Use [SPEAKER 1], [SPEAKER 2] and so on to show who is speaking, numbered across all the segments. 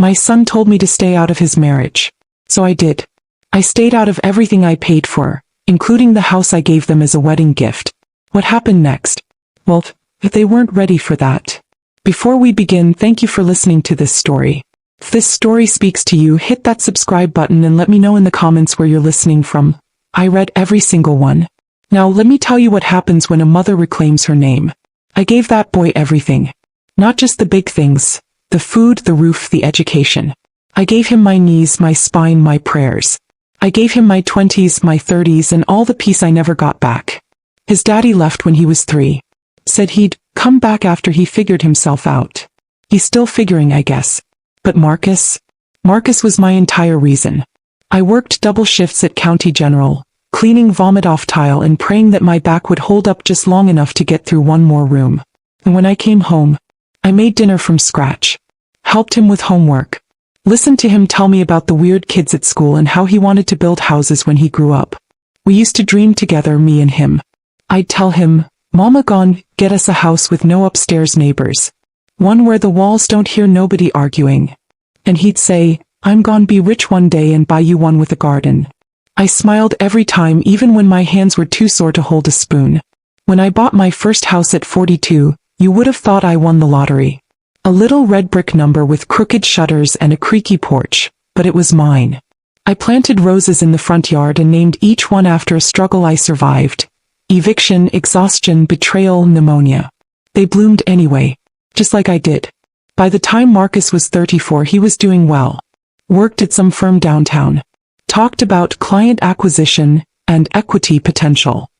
[SPEAKER 1] My son told me to stay out of his marriage. So I did. I stayed out of everything I paid for, including the house I gave them as a wedding gift. What happened next? Well, they weren't ready for that. Before we begin, thank you for listening to this story. If this story speaks to you, hit that subscribe button and let me know in the comments where you're listening from. I read every single one. Now let me tell you what happens when a mother reclaims her name. I gave that boy everything. Not just the big things. The food, the roof, the education. I gave him my knees, my spine, my prayers. I gave him my 20s, my 30s, and all the peace I never got back. His daddy left when he was 3. Said he'd come back after he figured himself out. He's still figuring, I guess. But Marcus was my entire reason. I worked double shifts at County General, cleaning vomit-off tile and praying that my back would hold up just long enough to get through one more room. And when I came home, I made dinner from scratch. Helped him with homework. Listened to him tell me about the weird kids at school and how he wanted to build houses when he grew up. We used to dream together, me and him. I'd tell him, "Mama gone, get us a house with no upstairs neighbors. One where the walls don't hear nobody arguing." And he'd say, "I'm gone be rich one day and buy you one with a garden." I smiled every time, even when my hands were too sore to hold a spoon. When I bought my first house at 42, you would have thought I won the lottery. A little red brick number with crooked shutters and a creaky porch, but it was mine. I planted roses in the front yard and named each one after a struggle I survived. Eviction, exhaustion, betrayal, pneumonia. They bloomed anyway, just like I did. By the time Marcus was 34, he was doing well. Worked at some firm downtown. Talked about client acquisition and equity potential.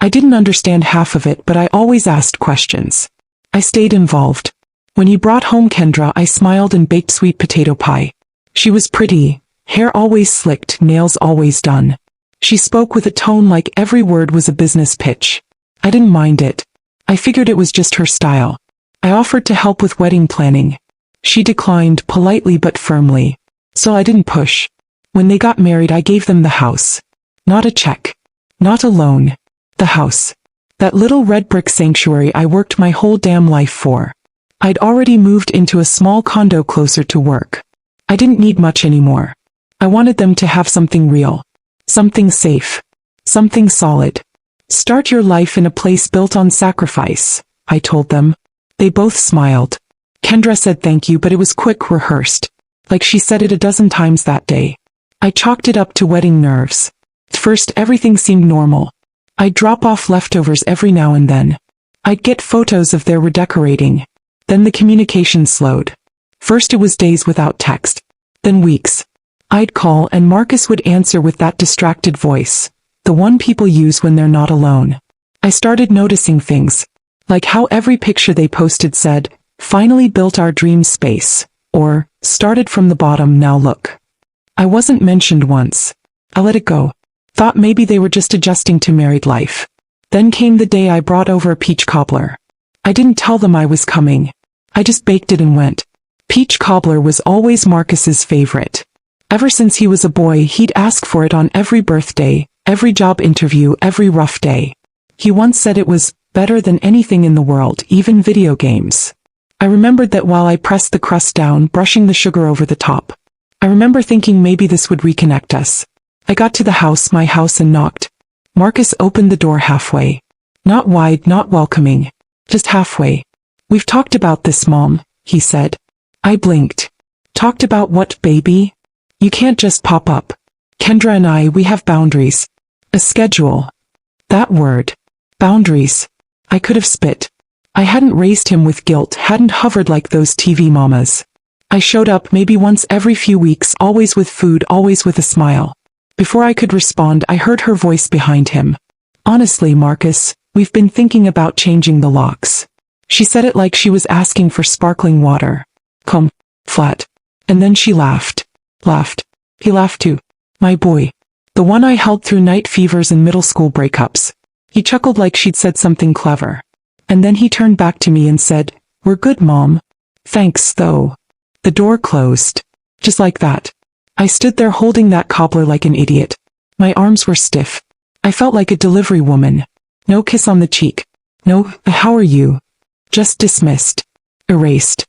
[SPEAKER 1] I didn't understand half of it, but I always asked questions. I stayed involved. When he brought home Kendra, I smiled and baked sweet potato pie. She was pretty, hair always slicked, nails always done. She spoke with a tone like every word was a business pitch. I didn't mind it. I figured it was just her style. I offered to help with wedding planning. She declined, politely but firmly. So I didn't push. When they got married, I gave them the house. Not a check. Not a loan. The house. That little red brick sanctuary I worked my whole damn life for. I'd already moved into a small condo closer to work. I didn't need much anymore. I wanted them to have something real. Something safe. Something solid. Start your life in a place built on sacrifice, I told them. They both smiled. Kendra said thank you, but it was quick, rehearsed. Like she said it a dozen times that day. I chalked it up to wedding nerves. At first everything seemed normal. I'd drop off leftovers every now and then. I'd get photos of their redecorating. Then the communication slowed. First it was days without text. Then weeks. I'd call and Marcus would answer with that distracted voice. The one people use when they're not alone. I started noticing things. Like how every picture they posted said, "Finally built our dream space," or, "Started from the bottom, now look." I wasn't mentioned once. I let it go. Thought maybe they were just adjusting to married life. Then came the day I brought over a peach cobbler. I didn't tell them I was coming. I just baked it and went. Peach cobbler was always Marcus's favorite. Ever since he was a boy, he'd ask for it on every birthday, every job interview, every rough day. He once said it was better than anything in the world, even video games. I remembered that while I pressed the crust down, brushing the sugar over the top. I remember thinking maybe this would reconnect us. I got to the house, my house, and knocked. Marcus opened the door halfway. Not wide, not welcoming. Just halfway. "We've talked about this, Mom," he said. I blinked. "Talked about what, baby? You can't just pop up. Kendra and I, we have boundaries. A schedule." That word. Boundaries. I could have spit. I hadn't raised him with guilt, hadn't hovered like those TV mamas. I showed up maybe once every few weeks, always with food, always with a smile. Before I could respond, I heard her voice behind him. "Honestly, Marcus, we've been thinking about changing the locks." She said it like she was asking for sparkling water. Come, flat. And then she laughed. Laughed. He laughed too. My boy. The one I held through night fevers and middle school breakups. He chuckled like she'd said something clever. And then he turned back to me and said, "We're good, Mom. Thanks, though." The door closed. Just like that. I stood there holding that cobbler like an idiot. My arms were stiff. I felt like a delivery woman. No kiss on the cheek. No, "How are you?" Just dismissed. Erased.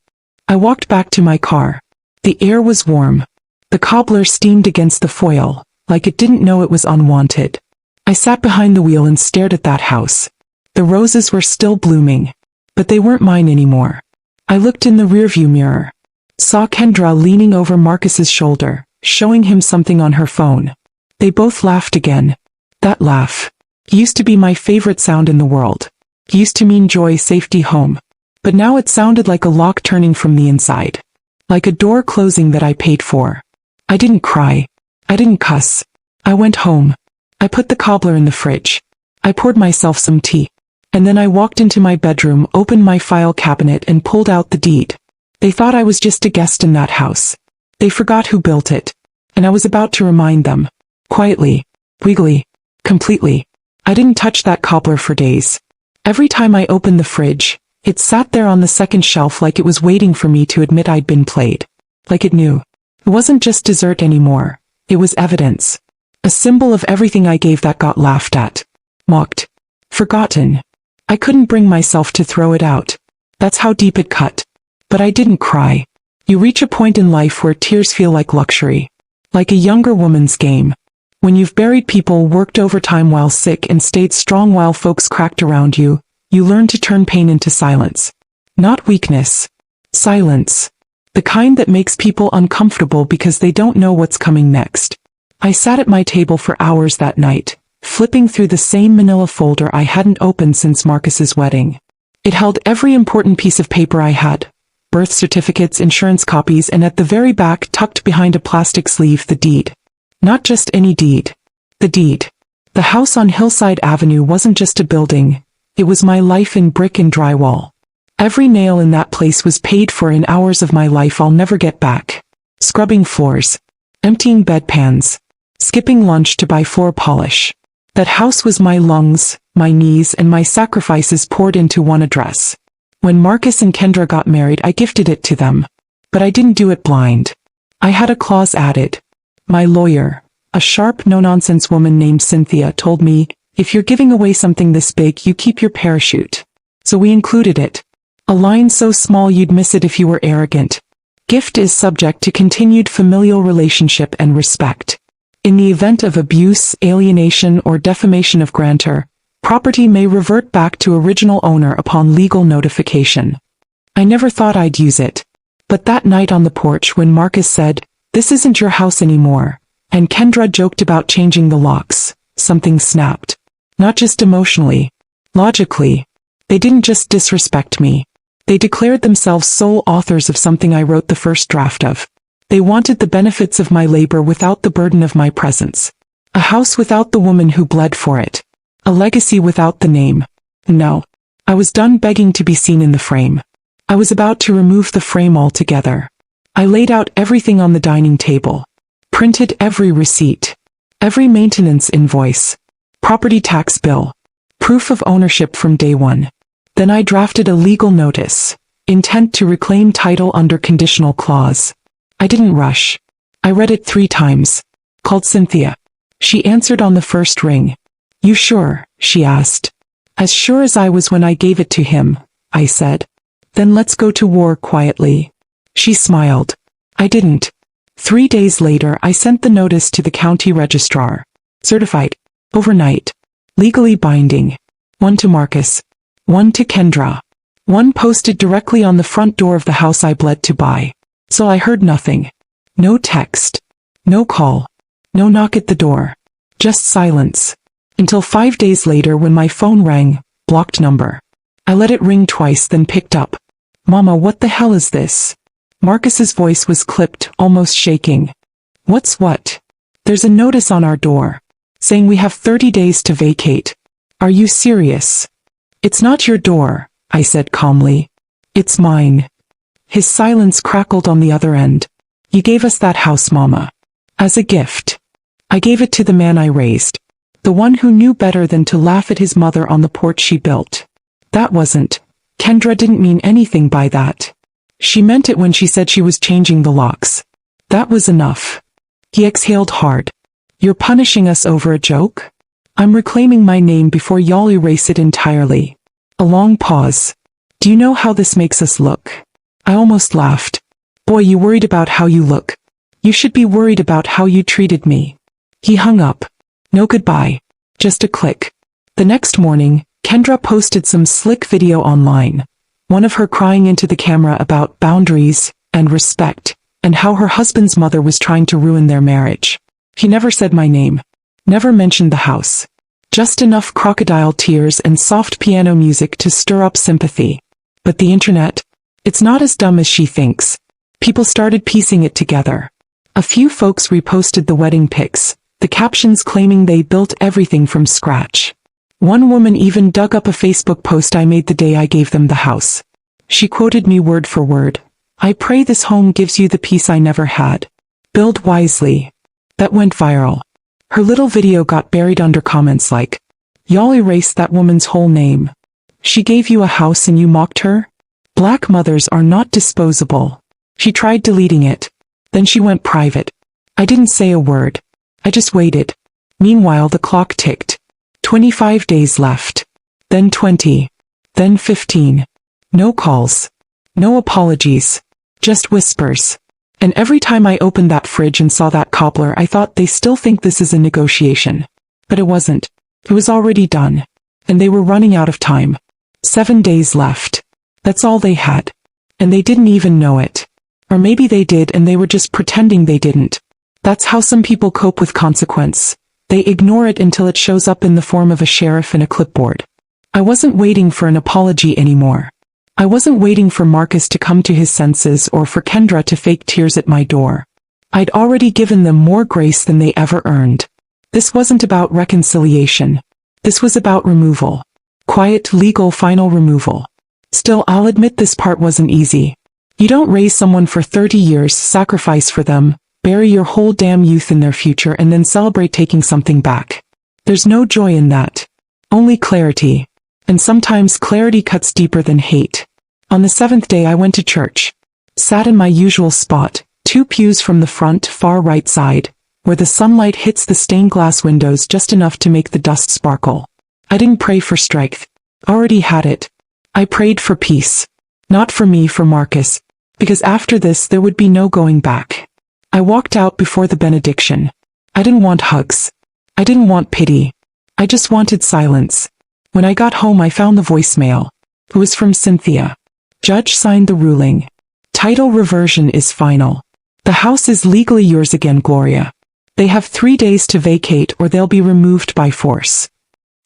[SPEAKER 1] I walked back to my car. The air was warm. The cobbler steamed against the foil, like it didn't know it was unwanted. I sat behind the wheel and stared at that house. The roses were still blooming, but they weren't mine anymore. I looked in the rearview mirror. Saw Kendra leaning over Marcus's shoulder, showing him something on her phone. They both laughed again. That laugh used to be my favorite sound in the world. Used to mean joy, safety, home. But now it sounded like a lock turning from the inside. Like a door closing that I paid for. I didn't cry. I didn't cuss. I went home. I put the cobbler in the fridge. I poured myself some tea. And then I walked into my bedroom, opened my file cabinet and pulled out the deed. They thought I was just a guest in that house. They forgot who built it. And I was about to remind them. Quietly. Wiggly. Completely. I didn't touch that cobbler for days. Every time I opened the fridge, it sat there on the second shelf like it was waiting for me to admit I'd been played. Like it knew. It wasn't just dessert anymore. It was evidence. A symbol of everything I gave that got laughed at. Mocked. Forgotten. I couldn't bring myself to throw it out. That's how deep it cut. But I didn't cry. You reach a point in life where tears feel like luxury. Like a younger woman's game. When you've buried people, worked overtime while sick and stayed strong while folks cracked around you, you learn to turn pain into silence. Not weakness. Silence. The kind that makes people uncomfortable because they don't know what's coming next. I sat at my table for hours that night, flipping through the same manila folder I hadn't opened since Marcus's wedding. It held every important piece of paper I had. Birth certificates, insurance copies, and at the very back, tucked behind a plastic sleeve, the deed. Not just any deed. The deed. The house on Hillside Avenue wasn't just a building. It was my life in brick and drywall. Every nail in that place was paid for in hours of my life I'll never get back. Scrubbing floors. Emptying bedpans. Skipping lunch to buy floor polish. That house was my lungs, my knees, and my sacrifices poured into one address. When Marcus and Kendra got married, I gifted it to them. But I didn't do it blind. I had a clause added. My lawyer, a sharp, no-nonsense woman named Cynthia, told me, if you're giving away something this big, you keep your parachute. So we included it. A line so small you'd miss it if you were arrogant. Gift is subject to continued familial relationship and respect. In the event of abuse, alienation, or defamation of grantor, property may revert back to original owner upon legal notification. I never thought I'd use it. But that night on the porch when Marcus said, "This isn't your house anymore," and Kendra joked about changing the locks, something snapped. Not just emotionally. Logically. They didn't just disrespect me. They declared themselves sole authors of something I wrote the first draft of. They wanted the benefits of my labor without the burden of my presence. A house without the woman who bled for it. A legacy without the name. No. I was done begging to be seen in the frame. I was about to remove the frame altogether. I laid out everything on the dining table. Printed every receipt. Every maintenance invoice. Property tax bill. Proof of ownership from day one. Then I drafted a legal notice. Intent to reclaim title under conditional clause. I didn't rush. I read it 3 times. Called Cynthia. She answered on the first ring. "You sure?" she asked. "As sure as I was when I gave it to him," I said. "Then let's go to war quietly." She smiled. I didn't. 3 days later I sent the notice to the county registrar. Certified. Overnight. Legally binding. 1 to Marcus. 1 to Kendra. 1 posted directly on the front door of the house I bled to buy. So I heard nothing. No text. No call. No knock at the door. Just silence. Until 5 days later when my phone rang, blocked number. I let it ring twice then picked up. "Mama, what the hell is this?" Marcus's voice was clipped, almost shaking. "What's what?" "There's a notice on our door. Saying we have 30 days to vacate. Are you serious?" "It's not your door," I said calmly. "It's mine." His silence crackled on the other end. "You gave us that house, Mama. As a gift." I gave it to the man I raised. The one who knew better than to laugh at his mother on the porch she built. That wasn't. Kendra didn't mean anything by that. She meant it when she said she was changing the locks. That was enough. He exhaled hard. "You're punishing us over a joke? I'm reclaiming my name before y'all erase it entirely." A long pause. "Do you know how this makes us look?" I almost laughed. Boy, you worried about how you look. You should be worried about how you treated me. He hung up. No goodbye. Just a click. The next morning, Kendra posted some slick video online. One of her crying into the camera about boundaries and respect, and how her husband's mother was trying to ruin their marriage. He never said my name. Never mentioned the house. Just enough crocodile tears and soft piano music to stir up sympathy. But the internet? It's not as dumb as she thinks. People started piecing it together. A few folks reposted the wedding pics, the captions claiming they built everything from scratch. One woman even dug up a Facebook post I made the day I gave them the house. She quoted me word for word. "I pray this home gives you the peace I never had. Build wisely." That went viral. Her little video got buried under comments like, "Y'all erased that woman's whole name. She gave you a house and you mocked her? Black mothers are not disposable." She tried deleting it. Then she went private. I didn't say a word. I just waited. Meanwhile, the clock ticked. 25 days left. Then 20. Then 15. No calls. No apologies. Just whispers. And every time I opened that fridge and saw that cobbler, I thought they still think this is a negotiation. But it wasn't. It was already done. And they were running out of time. 7 days left. That's all they had. And they didn't even know it. Or maybe they did and they were just pretending they didn't. That's how some people cope with consequence. They ignore it until it shows up in the form of a sheriff and a clipboard. I wasn't waiting for an apology anymore. I wasn't waiting for Marcus to come to his senses or for Kendra to fake tears at my door. I'd already given them more grace than they ever earned. This wasn't about reconciliation. This was about removal. Quiet, legal, final removal. Still, I'll admit this part wasn't easy. You don't raise someone for 30 years, sacrifice for them, bury your whole damn youth in their future and then celebrate taking something back. There's no joy in that. Only clarity. And sometimes clarity cuts deeper than hate. On the 7th day I went to church. Sat in my usual spot, 2 pews from the front, far right side, where the sunlight hits the stained glass windows just enough to make the dust sparkle. I didn't pray for strength. Already had it. I prayed for peace. Not for me, for Marcus. Because after this there would be no going back. I walked out before the benediction. I didn't want hugs. I didn't want pity. I just wanted silence. When I got home I found the voicemail. It was from Cynthia. Judge signed the ruling. Title reversion is final. The house is legally yours again, Gloria. They have 3 days to vacate or they'll be removed by force.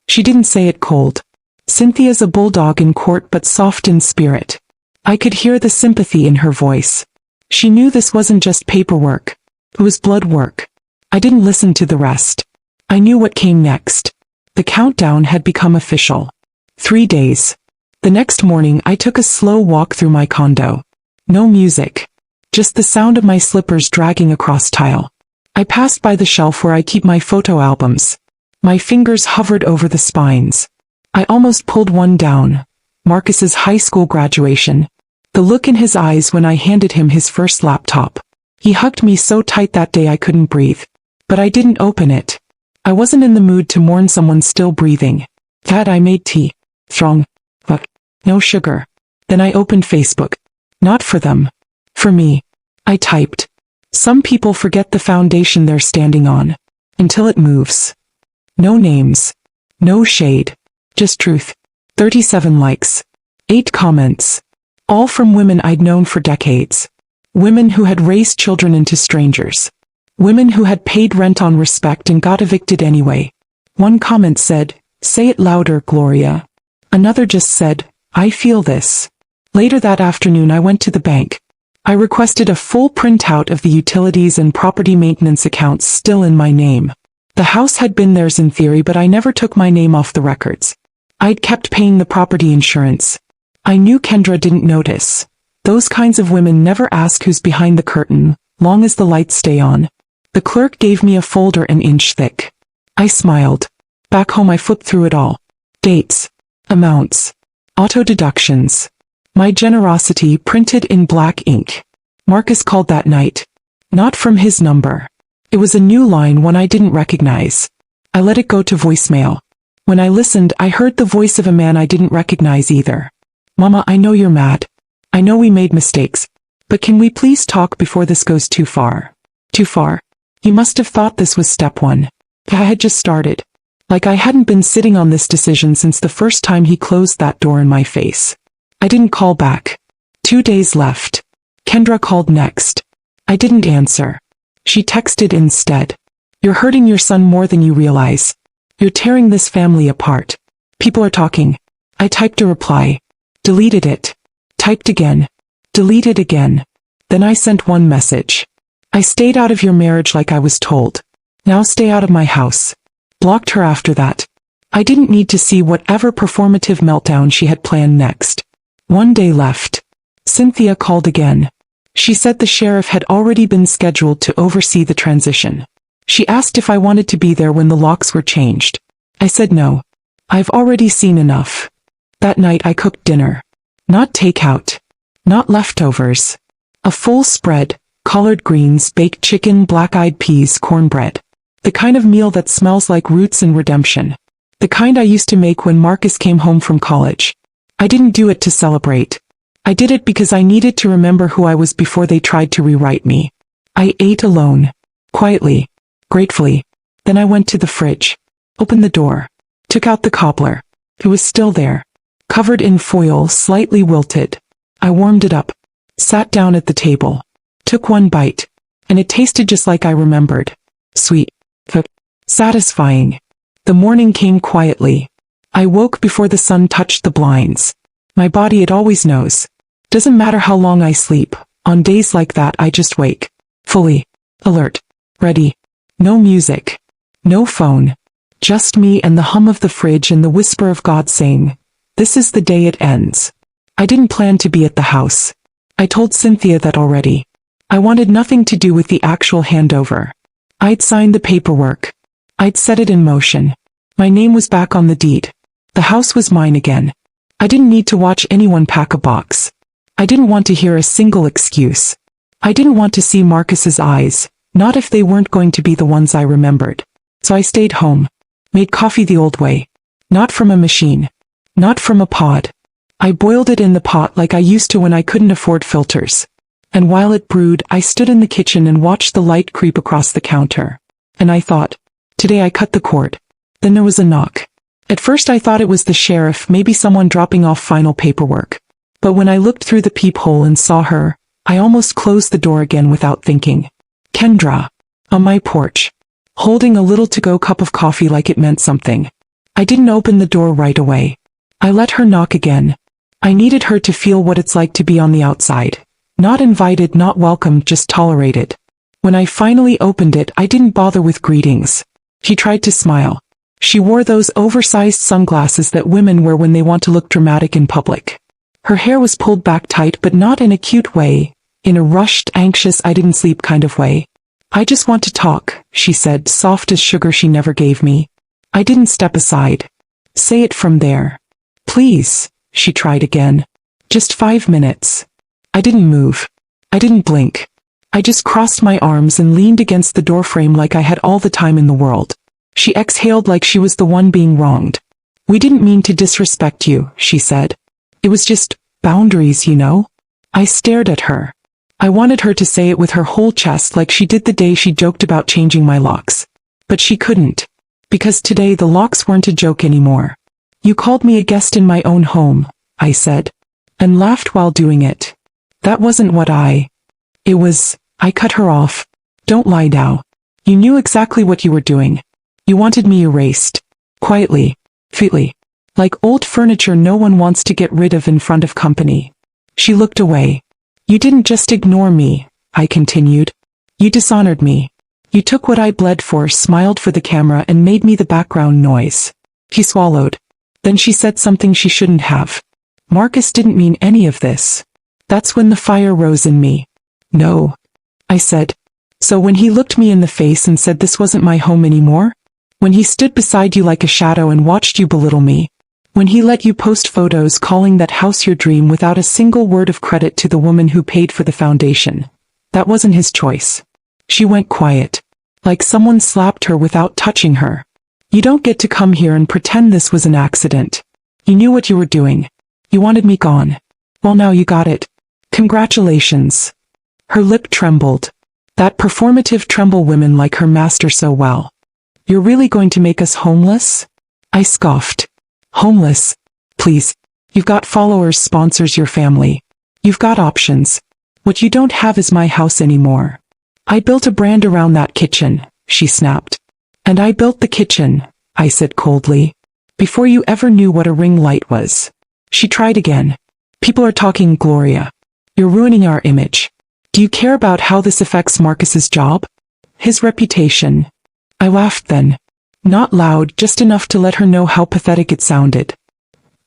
[SPEAKER 1] She didn't say it cold. Cynthia's a bulldog in court but soft in spirit. I could hear the sympathy in her voice. She knew this wasn't just paperwork. It was blood work. I didn't listen to the rest. I knew what came next. The countdown had become official. 3 days. The next morning I took a slow walk through my condo. No music. Just the sound of my slippers dragging across tile. I passed by the shelf where I keep my photo albums. My fingers hovered over the spines. I almost pulled one down. Marcus's high school graduation. The look in his eyes when I handed him his first laptop. He hugged me so tight that day I couldn't breathe. But I didn't open it. I wasn't in the mood to mourn someone still breathing. That I made tea. Strong. But no sugar. Then I opened Facebook. Not for them. For me. I typed. Some people forget the foundation they're standing on. Until it moves. No names. No shade. Just truth. 37 likes. 8 comments. All from women I'd known for decades. Women who had raised children into strangers. Women who had paid rent on respect and got evicted anyway. One comment said, "Say it louder, Gloria." Another just said, "I feel this." Later that afternoon I went to the bank. I requested a full printout of the utilities and property maintenance accounts still in my name. The house had been theirs in theory, but I never took my name off the records. I'd kept paying the property insurance. I knew Kendra didn't notice. Those kinds of women never ask who's behind the curtain, long as the lights stay on. The clerk gave me a folder an inch thick. I smiled. Back home I flipped through it all. Dates. Amounts. Auto deductions. My generosity printed in black ink. Marcus called that night. Not from his number. It was a new line, one I didn't recognize. I let it go to voicemail. When I listened, I heard the voice of a man I didn't recognize either. "Mama, I know you're mad. I know we made mistakes. But can we please talk before this goes too far? Too far? He must have thought this was step one. I had just started. Like I hadn't been sitting on this decision since the first time he closed that door in my face. I didn't call back. 2 days left. Kendra called next. I didn't answer. She texted instead. You're hurting your son more than you realize. You're tearing this family apart. People are talking. I typed a reply. Deleted it. Typed again. Deleted again. Then I sent one message. I stayed out of your marriage like I was told. Now stay out of my house. Blocked her after that. I didn't need to see whatever performative meltdown she had planned next. 1 day left. Cynthia called again. She said the sheriff had already been scheduled to oversee the transition. She asked if I wanted to be there when the locks were changed. I said no. I've already seen enough. That night I cooked dinner. Not takeout. Not leftovers. A full spread, collard greens, baked chicken, black-eyed peas, cornbread. The kind of meal that smells like roots and redemption. The kind I used to make when Marcus came home from college. I didn't do it to celebrate. I did it because I needed to remember who I was before they tried to rewrite me. I ate alone. Quietly. Gratefully. Then I went to the fridge. Opened the door. Took out the cobbler. It was still there. Covered in foil, slightly wilted. I warmed it up. Sat down at the table. Took one bite. And it tasted just like I remembered. Sweet. Satisfying. The morning came quietly. I woke before the sun touched the blinds. My body, it always knows. Doesn't matter how long I sleep. On days like that I just wake. Fully. Alert. Ready. No music. No phone. Just me and the hum of the fridge and the whisper of God saying, "This is the day it ends." I didn't plan to be at the house. I told Cynthia that already. I wanted nothing to do with the actual handover. I'd signed the paperwork. I'd set it in motion. My name was back on the deed. The house was mine again. I didn't need to watch anyone pack a box. I didn't want to hear a single excuse. I didn't want to see Marcus's eyes, not if they weren't going to be the ones I remembered. So I stayed home. Made coffee the old way. Not from a machine. Not from a pod. I boiled it in the pot like I used to when I couldn't afford filters. And while it brewed, I stood in the kitchen and watched the light creep across the counter. And I thought, today I cut the cord. Then there was a knock. At first I thought it was the sheriff, maybe someone dropping off final paperwork. But when I looked through the peephole and saw her, I almost closed the door again without thinking. Kendra. On my porch. Holding a little to-go cup of coffee like it meant something. I didn't open the door right away. I let her knock again. I needed her to feel what it's like to be on the outside. Not invited, not welcomed, just tolerated. When I finally opened it, I didn't bother with greetings. She tried to smile. She wore those oversized sunglasses that women wear when they want to look dramatic in public. Her hair was pulled back tight, but not in a cute way, in a rushed, anxious, I didn't sleep kind of way. I just want to talk, she said, soft as sugar she never gave me. I didn't step aside. Say it from there. Please, she tried again. Just 5 minutes. I didn't move. I didn't blink. I just crossed my arms and leaned against the doorframe like I had all the time in the world. She exhaled like she was the one being wronged. We didn't mean to disrespect you, she said. It was just boundaries, you know? I stared at her. I wanted her to say it with her whole chest like she did the day she joked about changing my locks. But she couldn't. Because today the locks weren't a joke anymore. You called me a guest in my own home, I said. And laughed while doing it. That wasn't what It was, I cut her off. Don't lie now. You knew exactly what you were doing. You wanted me erased. Quietly. Featly. Like old furniture no one wants to get rid of in front of company. She looked away. You didn't just ignore me, I continued. You dishonored me. You took what I bled for, smiled for the camera, and made me the background noise. He swallowed. Then she said something she shouldn't have. Marcus didn't mean any of this. That's when the fire rose in me. No. I said. So when he looked me in the face and said this wasn't my home anymore? When he stood beside you like a shadow and watched you belittle me? When he let you post photos calling that house your dream without a single word of credit to the woman who paid for the foundation? That wasn't his choice. She went quiet. Like someone slapped her without touching her. You don't get to come here and pretend this was an accident. You knew what you were doing. You wanted me gone. Well, now you got it. Congratulations. Her lip trembled. That performative tremble women like her master so well. You're really going to make us homeless? I scoffed. Homeless? Please. You've got followers, sponsors, your family. You've got options. What you don't have is my house anymore. I built a brand around that kitchen, she snapped. And I built the kitchen, I said coldly. Before you ever knew what a ring light was. She tried again. People are talking, Gloria. You're ruining our image. Do you care about how this affects Marcus's job? His reputation? I laughed then. Not loud, just enough to let her know how pathetic it sounded.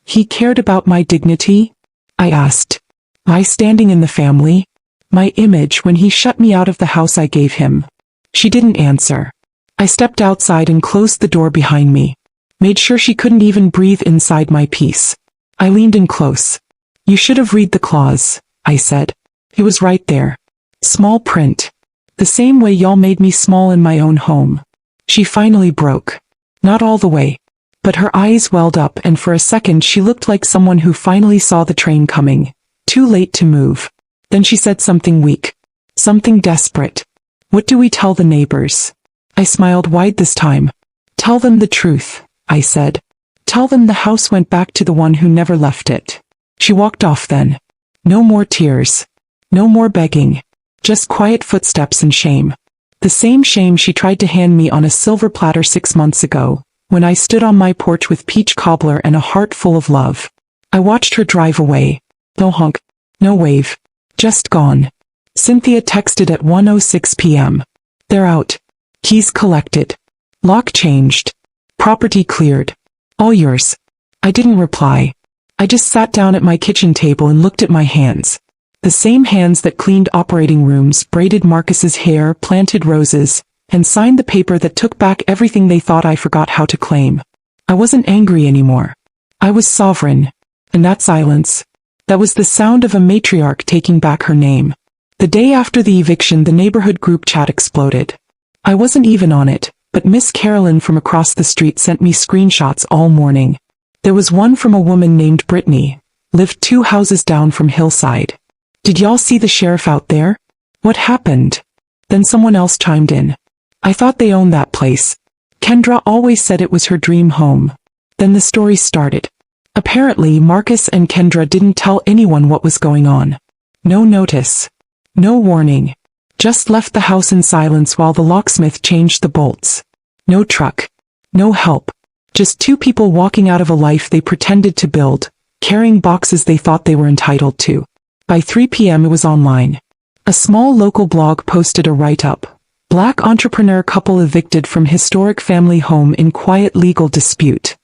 [SPEAKER 1] He cared about my dignity? I asked. My standing in the family? My image when he shut me out of the house I gave him? She didn't answer. I stepped outside and closed the door behind me. Made sure she couldn't even breathe inside my piece. I leaned in close. You should have read the clause, I said. It was right there. Small print. The same way y'all made me small in my own home. She finally broke. Not all the way. But her eyes welled up and for a second she looked like someone who finally saw the train coming. Too late to move. Then she said something weak. Something desperate. What do we tell the neighbors? I smiled wide this time. Tell them the truth, I said. Tell them the house went back to the one who never left it. She walked off then. No more tears. No more begging. Just quiet footsteps and shame. The same shame she tried to hand me on a silver platter 6 months ago, when I stood on my porch with peach cobbler and a heart full of love. I watched her drive away. No honk. No wave. Just gone. Cynthia texted at 1:06 p.m. They're out. Keys collected. Lock changed. Property cleared. All yours. I didn't reply. I just sat down at my kitchen table and looked at my hands. The same hands that cleaned operating rooms, braided Marcus's hair, planted roses, and signed the paper that took back everything they thought I forgot how to claim. I wasn't angry anymore. I was sovereign. And that silence, that was the sound of a matriarch taking back her name. The day after the eviction, the neighborhood group chat exploded. I wasn't even on it, but Miss Carolyn from across the street sent me screenshots all morning. There was one from a woman named Brittany, lived 2 houses down from Hillside. Did y'all see the sheriff out there? What happened? Then someone else chimed in. I thought they owned that place. Kendra always said it was her dream home. Then the story started. Apparently, Marcus and Kendra didn't tell anyone what was going on. No notice. No warning. Just left the house in silence while the locksmith changed the bolts. No truck. No help. Just 2 people walking out of a life they pretended to build, carrying boxes they thought they were entitled to. By 3 p.m. it was online. A small local blog posted a write-up. Black entrepreneur couple evicted from historic family home in quiet legal dispute.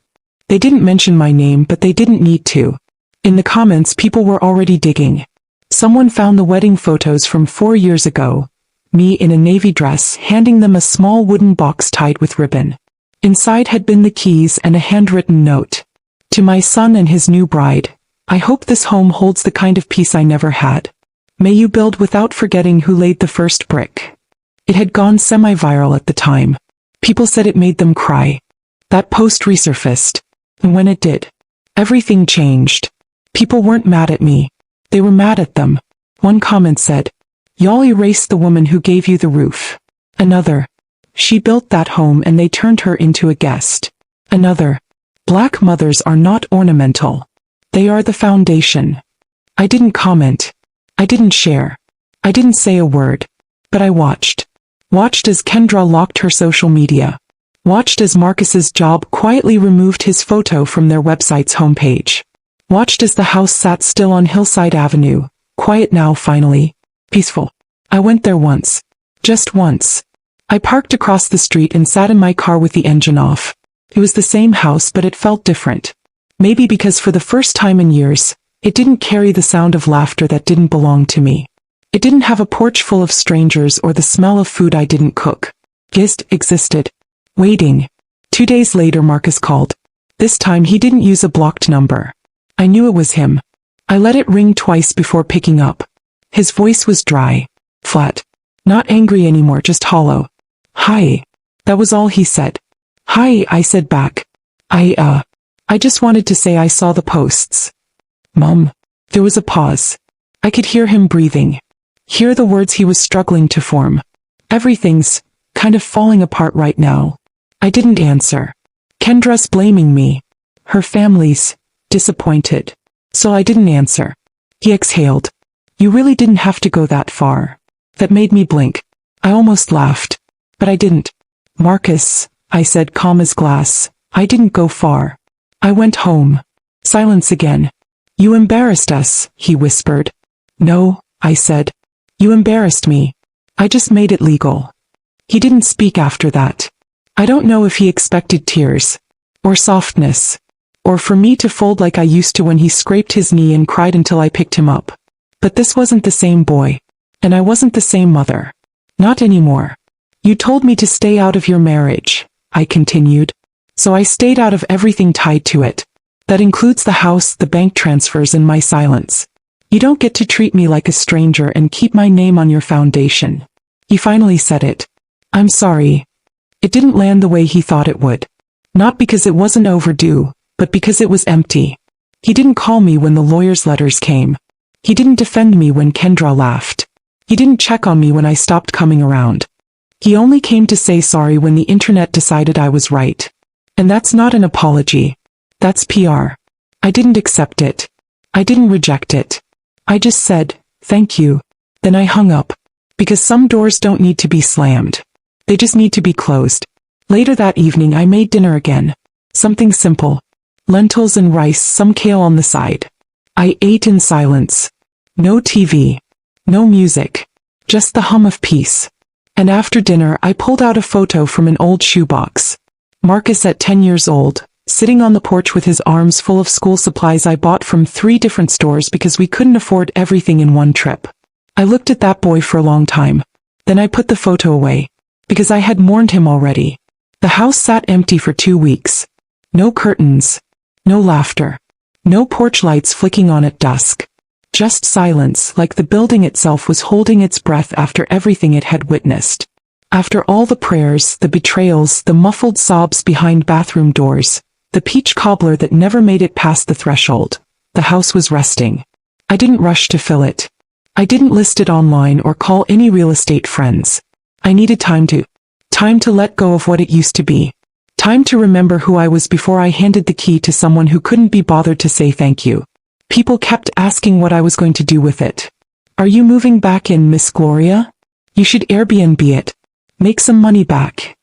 [SPEAKER 1] They didn't mention my name, but they didn't need to. In the comments, people were already digging. Someone found the wedding photos from 4 years ago. Me in a navy dress, handing them a small wooden box tied with ribbon. Inside had been the keys and a handwritten note. To my son and his new bride, I hope this home holds the kind of peace I never had. May you build without forgetting who laid the first brick. It had gone semi-viral at the time. People said it made them cry. That post resurfaced. And when it did, everything changed. People weren't mad at me. They were mad at them. One comment said, "Y'all erased the woman who gave you the roof." Another, "She built that home and they turned her into a guest." Another, "Black mothers are not ornamental. They are the foundation." I didn't comment. I didn't share. I didn't say a word. But I watched. Watched as Kendra locked her social media. Watched as Marcus's job quietly removed his photo from their website's homepage. Watched as the house sat still on Hillside Avenue, quiet now finally, peaceful. I went there once. Just once. I parked across the street and sat in my car with the engine off. It was the same house, but it felt different. Maybe because for the first time in years, it didn't carry the sound of laughter that didn't belong to me. It didn't have a porch full of strangers or the smell of food I didn't cook. Just existed. Waiting. 2 days later Marcus called. This time he didn't use a blocked number. I knew it was him. I let it ring twice before picking up. His voice was dry. Flat. Not angry anymore, just hollow. "Hi." That was all he said. "Hi," I said back. I just wanted to say I saw the posts." "Mom." There was a pause. I could hear him breathing. Hear the words he was struggling to form. Everything's kind of falling apart right now. I didn't answer. Kendra's blaming me. Her family's disappointed. So I didn't answer. He exhaled. You really didn't have to go that far. That made me blink. I almost laughed. But I didn't. Marcus, I said, calm as glass, I didn't go far. I went home. Silence again. You embarrassed us, he whispered. No, I said. You embarrassed me. I just made it legal. He didn't speak after that. I don't know if he expected tears, or softness, or for me to fold like I used to when he scraped his knee and cried until I picked him up. But this wasn't the same boy. And I wasn't the same mother. Not anymore. You told me to stay out of your marriage, I continued. So I stayed out of everything tied to it. That includes the house, the bank transfers, and my silence. You don't get to treat me like a stranger and keep my name on your foundation. He finally said it. I'm sorry. It didn't land the way he thought it would. Not because it wasn't overdue, but because it was empty. He didn't call me when the lawyer's letters came. He didn't defend me when Kendra laughed. He didn't check on me when I stopped coming around. He only came to say sorry when the internet decided I was right. And that's not an apology. That's PR. I didn't accept it. I didn't reject it. I just said, thank you. Then I hung up. Because some doors don't need to be slammed. They just need to be closed. Later that evening I made dinner again. Something simple. Lentils and rice, some kale on the side. I ate in silence. No TV. No music. Just the hum of peace. And after dinner I pulled out a photo from an old shoebox. Marcus at 10 years old, sitting on the porch with his arms full of school supplies I bought from 3 different stores because we couldn't afford everything in one trip. I looked at that boy for a long time. Then I put the photo away. Because I had mourned him already. The house sat empty for 2 weeks. No curtains. No laughter. No porch lights flicking on at dusk. Just silence, like the building itself was holding its breath after everything it had witnessed. After all the prayers, the betrayals, the muffled sobs behind bathroom doors, the peach cobbler that never made it past the threshold, the house was resting. I didn't rush to fill it. I didn't list it online or call any real estate friends. I needed time to let go of what it used to be. Time to remember who I was before I handed the key to someone who couldn't be bothered to say thank you. People kept asking what I was going to do with it. Are you moving back in, Miss Gloria? You should Airbnb it. Make some money back.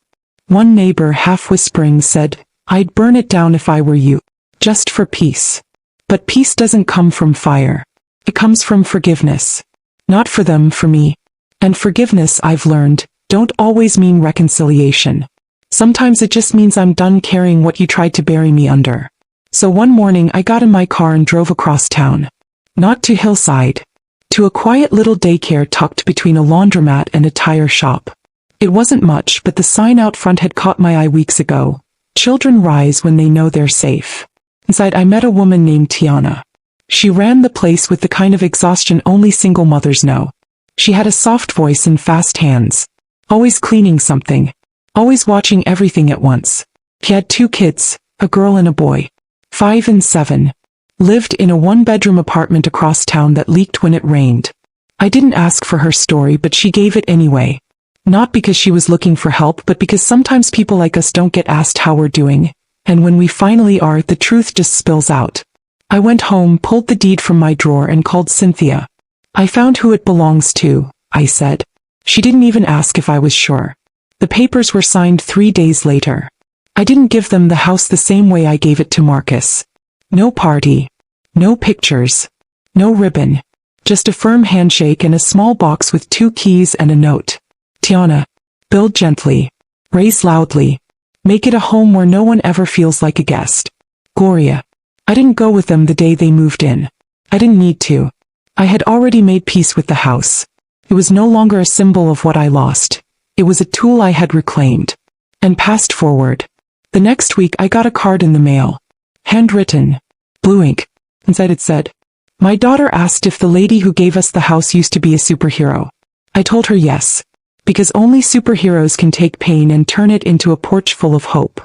[SPEAKER 1] One neighbor, half whispering, said, I'd burn it down if I were you. Just for peace. But peace doesn't come from fire. It comes from forgiveness. Not for them, for me. And forgiveness, I've learned, don't always mean reconciliation. Sometimes it just means I'm done carrying what you tried to bury me under. So one morning I got in my car and drove across town. Not to Hillside. To a quiet little daycare tucked between a laundromat and a tire shop. It wasn't much, but the sign out front had caught my eye weeks ago. Children rise when they know they're safe. Inside I met a woman named Tiana. She ran the place with the kind of exhaustion only single mothers know. She had a soft voice and fast hands. Always cleaning something. Always watching everything at once. She had 2 kids, a girl and a boy. 5 and 7. Lived in a 1-bedroom apartment across town that leaked when it rained. I didn't ask for her story, but she gave it anyway. Not because she was looking for help, but because sometimes people like us don't get asked how we're doing, and when we finally are, the truth just spills out. I went home, pulled the deed from my drawer and called Cynthia. I found who it belongs to, I said. She didn't even ask if I was sure. The papers were signed 3 days later. I didn't give them the house the same way I gave it to Marcus. No party. No pictures. No ribbon. Just a firm handshake and a small box with 2 keys and a note. Tiana. Build gently. Raise loudly. Make it a home where no one ever feels like a guest. Gloria. I didn't go with them the day they moved in. I didn't need to. I had already made peace with the house. It was no longer a symbol of what I lost. It was a tool I had reclaimed. And passed forward. The next week I got a card in the mail. Handwritten. Blue ink. Inside it said, My daughter asked if the lady who gave us the house used to be a superhero. I told her yes. Because only superheroes can take pain and turn it into a porch full of hope.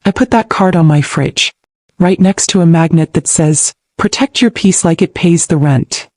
[SPEAKER 1] I put that card on my fridge. Right next to a magnet that says, Protect your peace like it pays the rent.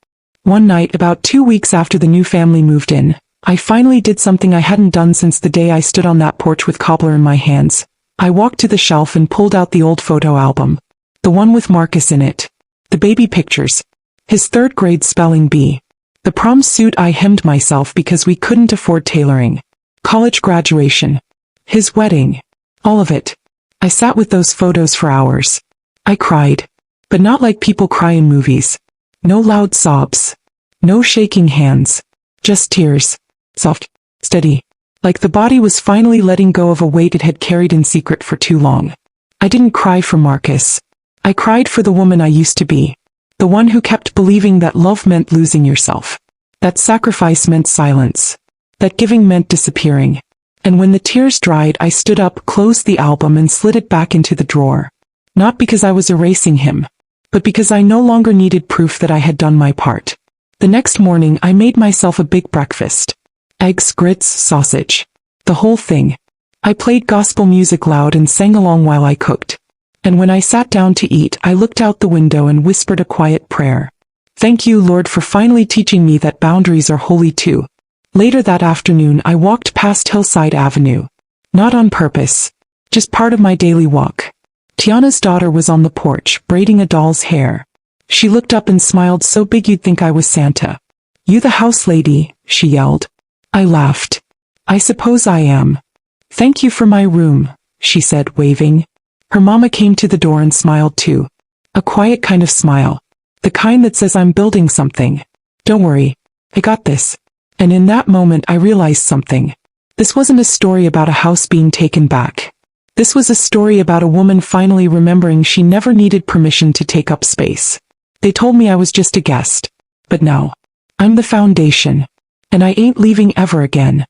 [SPEAKER 1] One night, about 2 weeks after the new family moved in, I finally did something I hadn't done since the day I stood on that porch with cobbler in my hands. I walked to the shelf and pulled out the old photo album. The one with Marcus in it. The baby pictures. His 3rd grade spelling bee. The prom suit I hemmed myself because we couldn't afford tailoring. College graduation. His wedding. All of it. I sat with those photos for hours. I cried. But not like people cry in movies. No loud sobs. No shaking hands. Just tears. Soft. Steady. Like the body was finally letting go of a weight it had carried in secret for too long. I didn't cry for Marcus. I cried for the woman I used to be. The one who kept believing that love meant losing yourself. That sacrifice meant silence. That giving meant disappearing. And when the tears dried, I stood up, closed the album, and slid it back into the drawer. Not because I was erasing him, but because I no longer needed proof that I had done my part. The next morning, I made myself a big breakfast. Eggs, grits, sausage. The whole thing. I played gospel music loud and sang along while I cooked. And when I sat down to eat, I looked out the window and whispered a quiet prayer. Thank you, Lord, for finally teaching me that boundaries are holy too. Later that afternoon, I walked past Hillside Avenue. Not on purpose. Just part of my daily walk. Tiana's daughter was on the porch, braiding a doll's hair. She looked up and smiled so big you'd think I was Santa. You the house lady, she yelled. I laughed. I suppose I am. Thank you for my room, she said, waving. Her mama came to the door and smiled too. A quiet kind of smile. The kind that says I'm building something. Don't worry. I got this. And in that moment I realized something. This wasn't a story about a house being taken back. This was a story about a woman finally remembering she never needed permission to take up space. They told me I was just a guest. But no. I'm the foundation. And I ain't leaving ever again.